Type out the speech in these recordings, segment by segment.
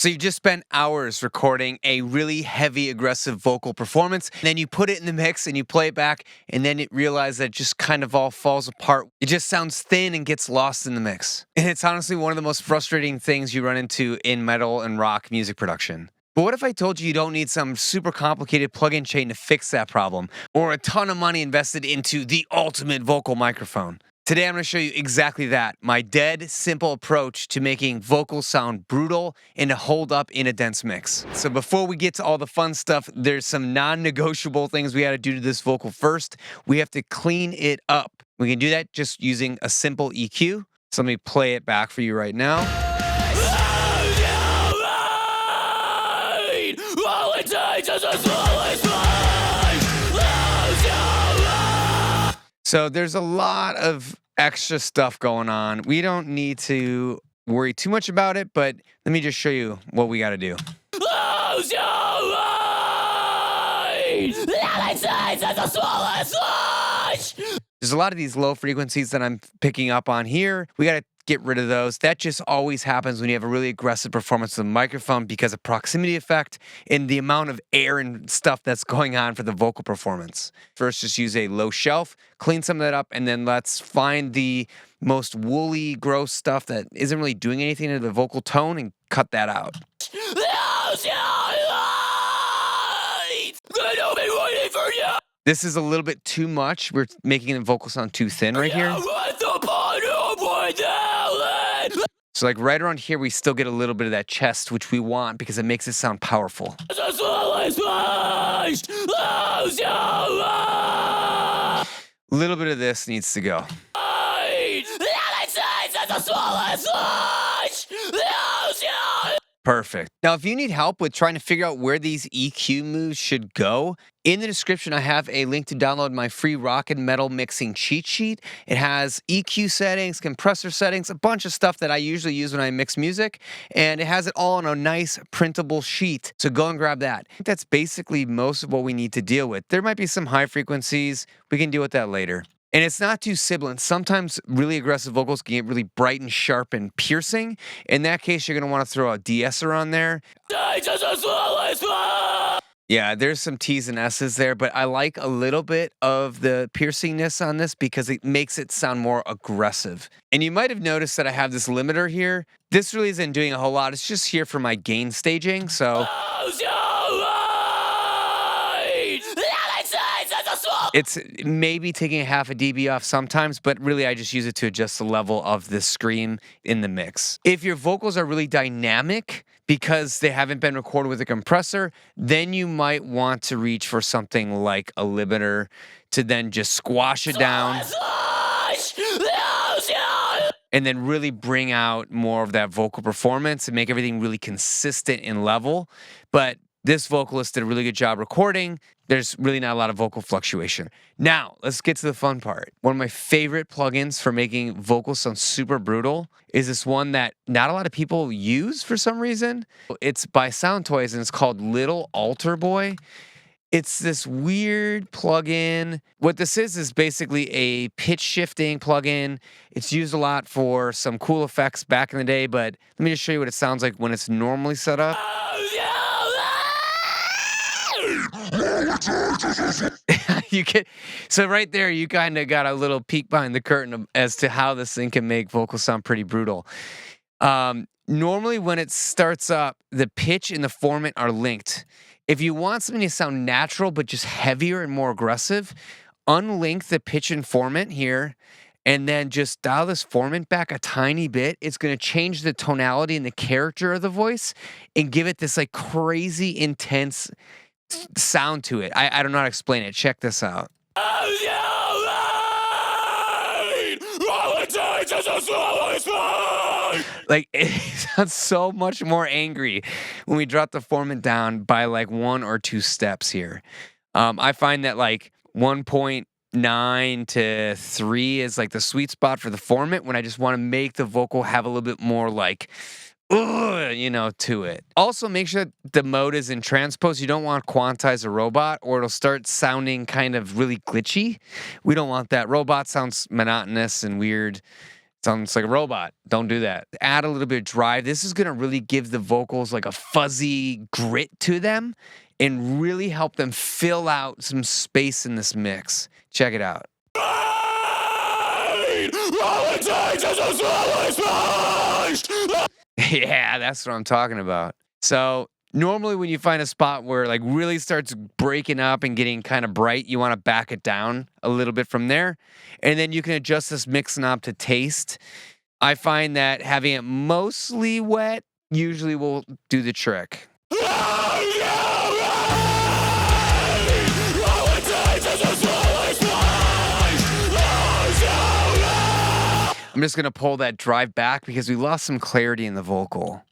So you just spent hours recording a really heavy, aggressive vocal performance. And then you put it in the mix and you play it back, and then it realizes that it just kind of all falls apart. It just sounds thin and gets lost in the mix. And it's honestly one of the most frustrating things you run into in metal and rock music production. But what if I told you you don't need some super complicated plug-in chain to fix that problem, or a ton of money invested into the ultimate vocal microphone? Today, I'm going to show you exactly that, my dead simple approach to making vocals sound brutal and to hold up in a dense mix. So before we get to all the fun stuff, there's some non-negotiable things we got to do to this vocal first. We have to clean it up. We can do that just using a simple EQ. So let me play it back for you right now. So there's a lot of extra stuff going on. We don't need to worry too much about it, but let me just show you what we got to do. Close your eyes! There's a lot of these low frequencies that I'm picking up on here. We got to get rid of those. That just always happens when you have a really aggressive performance of the microphone because of proximity effect and the amount of air and stuff that's going on for the vocal performance. First, just use a low shelf, clean some of that up, and then let's find the most woolly, gross stuff that isn't really doing anything to the vocal tone and cut that out. This is a little bit too much. We're making the vocal sound too thin right here. So like right around here, we still get a little bit of that chest, which we want because it makes it sound powerful. A little bit of this needs to go. Perfect. Now, if you need help with trying to figure out where these EQ moves should go, in the description, I have a link to download my free rock and metal mixing cheat sheet. It has EQ settings, compressor settings, a bunch of stuff that I usually use when I mix music, and it has it all on a nice printable sheet. So go and grab that. I think that's basically most of what we need to deal with. There might be some high frequencies. We can deal with that later. And it's not too sibilant. Sometimes really aggressive vocals can get really bright and sharp and piercing. In that case, you're going to want to throw a de-esser on there. Yeah, there's some T's and S's there, but I like a little bit of the piercingness on this because it makes it sound more aggressive. And you might have noticed that I have this limiter here. This really isn't doing a whole lot. It's just here for my gain staging, so... It's maybe taking a half a dB off sometimes, but really I just use it to adjust the level of the scream in the mix. If your vocals are really dynamic because they haven't been recorded with a compressor, then you might want to reach for something like a limiter to then just squash it down and then really bring out more of that vocal performance and make everything really consistent and level. But this vocalist did a really good job recording. There's really not a lot of vocal fluctuation. Now, let's get to the fun part. One of my favorite plugins for making vocals sound super brutal is this one that not a lot of people use for some reason. It's by Soundtoys, and it's called Little Alter Boy. It's this weird plugin. What this is basically a pitch shifting plugin. It's used a lot for some cool effects back in the day, but let me just show you what it sounds like when it's normally set up. So right there, you kind of got a little peek behind the curtain as to how this thing can make vocals sound pretty brutal. Normally, when it starts up, the pitch and the formant are linked. If you want something to sound natural but just heavier and more aggressive, unlink the pitch and formant here, and then just dial this formant back a tiny bit. It's going to change the tonality and the character of the voice and give it this like crazy intense sound to it. I don't know how to explain it. Check this out. Like, it sounds so much more angry when we drop the formant down by like 1 or 2 steps here. I find that like 1.9 to 3 is like the sweet spot for the formant when I just want to make the vocal have a little bit more like to it. Also, make sure that the mode is in transpose. You don't want to quantize a robot or it'll start sounding kind of really glitchy. We don't want that. Robot sounds monotonous and weird. Sounds like a robot. Don't do that. Add a little bit of drive. This is going to really give the vocals like a fuzzy grit to them and really help them fill out some space in this mix. Check it out. Yeah, that's what I'm talking about. So normally when you find a spot where like really starts breaking up and getting kind of bright, you want to back it down a little bit from there. And then you can adjust this mix knob to taste. I find that having it mostly wet usually will do the trick. I'm just going to pull that drive back because we lost some clarity in the vocal.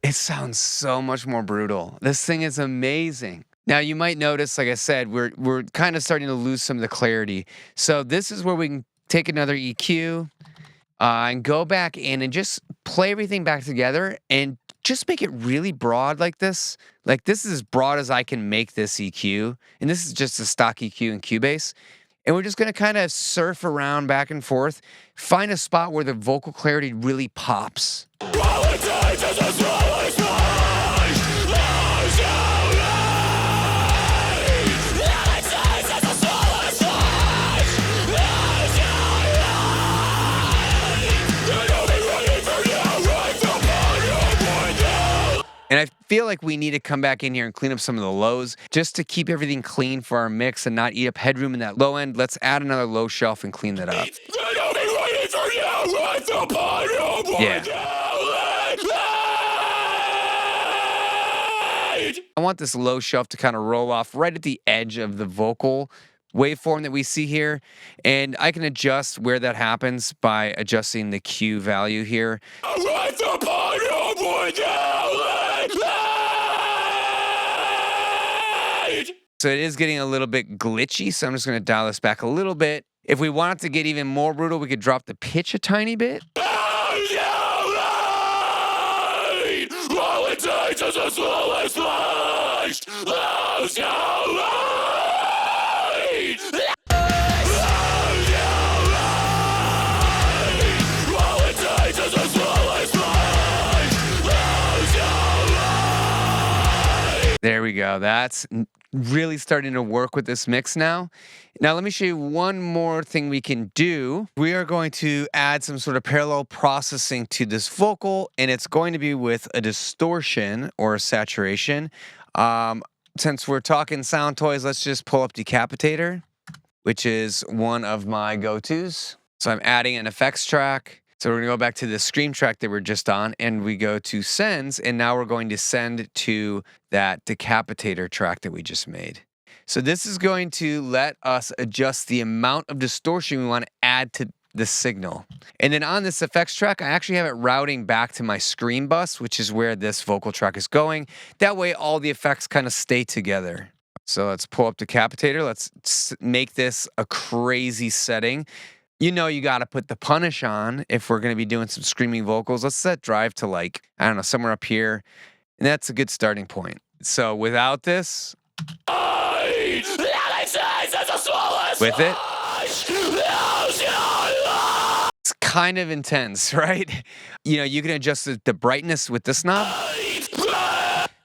It sounds so much more brutal. This thing is amazing. Now you might notice, like I said, we're kind of starting to lose some of the clarity. So this is where we can take another EQ and go back in and just play everything back together and just make it really broad like this. Like this is as broad as I can make this EQ. And this is just a stock EQ in Cubase. And we're just going to kind of surf around back and forth, find a spot where the vocal clarity really pops. And I feel like we need to come back in here and clean up some of the lows just to keep everything clean for our mix and not eat up headroom in that low end. Let's add another low shelf and clean that up. Yeah. I want this low shelf to kind of roll off right at the edge of the vocal waveform that we see here. And I can adjust where that happens by adjusting the Q value here. So it is getting a little bit glitchy, so I'm just going to dial this back a little bit. If we want it to get even more brutal, we could drop the pitch a tiny bit. There we go. That's really starting to work with this mix now. Now, let me show you one more thing we can do. We are going to add some sort of parallel processing to this vocal, and it's going to be with a distortion or a saturation. Since we're talking sound toys, let's just pull up Decapitator, which is one of my go-tos. So I'm adding an effects track. So we're going to go back to the Scream track that we're just on, and we go to Sends, and now we're going to send to that Decapitator track that we just made. So this is going to let us adjust the amount of distortion we want to add to the signal. And then on this effects track, I actually have it routing back to my Scream bus, which is where this vocal track is going. That way, all the effects kind of stay together. So let's pull up Decapitator. Let's make this a crazy setting. You know you got to put the punish on if we're going to be doing some screaming vocals. Let's set drive to like, I don't know, somewhere up here. And that's a good starting point. So without this, with it, it's kind of intense, right? You know, you can adjust the brightness with this knob.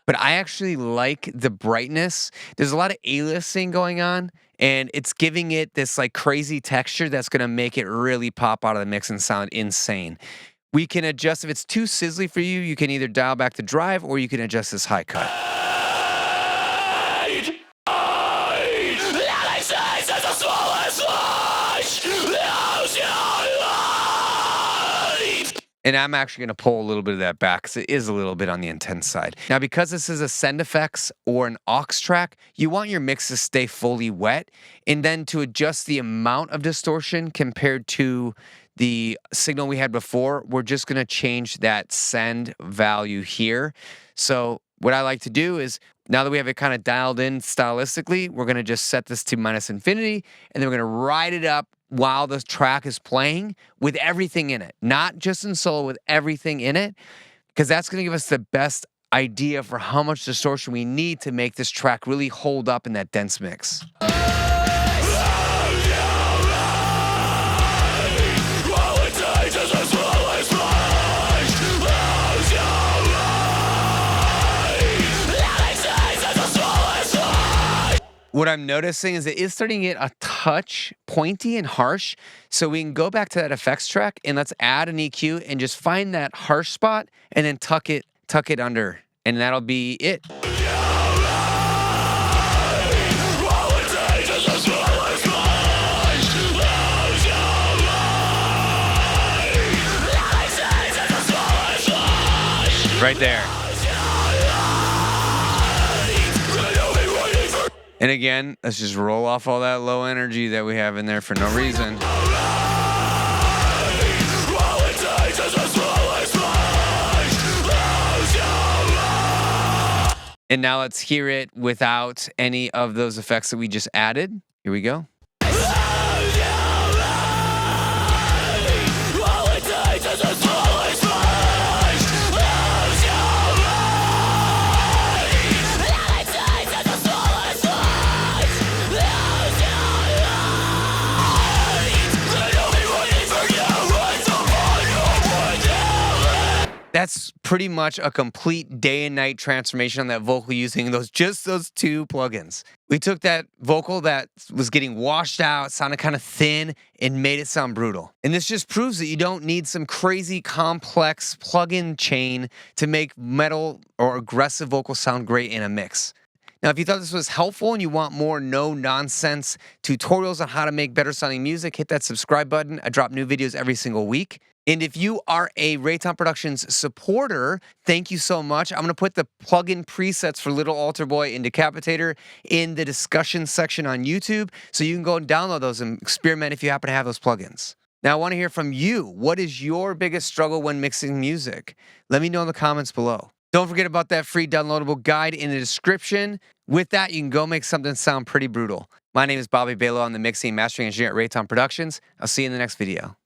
But I actually like the brightness. There's a lot of aliasing going on, and it's giving it this like crazy texture that's going to make it really pop out of the mix and sound insane. We can adjust, if it's too sizzly for you, you can either dial back the drive or you can adjust this high cut. And I'm actually going to pull a little bit of that back because it is a little bit on the intense side. Now, because this is a send effects or an aux track, you want your mix to stay fully wet. And then to adjust the amount of distortion compared to the signal we had before, we're just going to change that send value here. So what I like to do is, now that we have it kind of dialed in stylistically, we're going to just set this to -infinity, and then we're going to ride it up while the track is playing with everything in it, not just in solo, with everything in it, because that's going to give us the best idea for how much distortion we need to make this track really hold up in that dense mix. What I'm noticing is it is starting to get a touch pointy and harsh. So we can go back to that effects track and let's add an EQ and just find that harsh spot and then tuck it under. And that'll be it. Right there. And again, let's just roll off all that low energy that we have in there for no reason. And now let's hear it without any of those effects that we just added. Here we go. That's pretty much a complete day and night transformation on that vocal using those two plugins. We took that vocal that was getting washed out, sounded kind of thin, and made it sound brutal. And this just proves that you don't need some crazy complex plugin chain to make metal or aggressive vocals sound great in a mix. Now, if you thought this was helpful and you want more no-nonsense tutorials on how to make better sounding music, hit that subscribe button. I drop new videos every single week. And if you are a Rayton Productions supporter, thank you so much. I'm going to put the plugin presets for Little Altar Boy and Decapitator in the discussion section on YouTube, so you can go and download those and experiment if you happen to have those plugins. Now, I want to hear from you. What is your biggest struggle when mixing music? Let me know in the comments below. Don't forget about that free downloadable guide in the description. With that, you can go make something sound pretty brutal. My name is Bobby Balo. I'm the mixing and mastering engineer at Rayton Productions. I'll see you in the next video.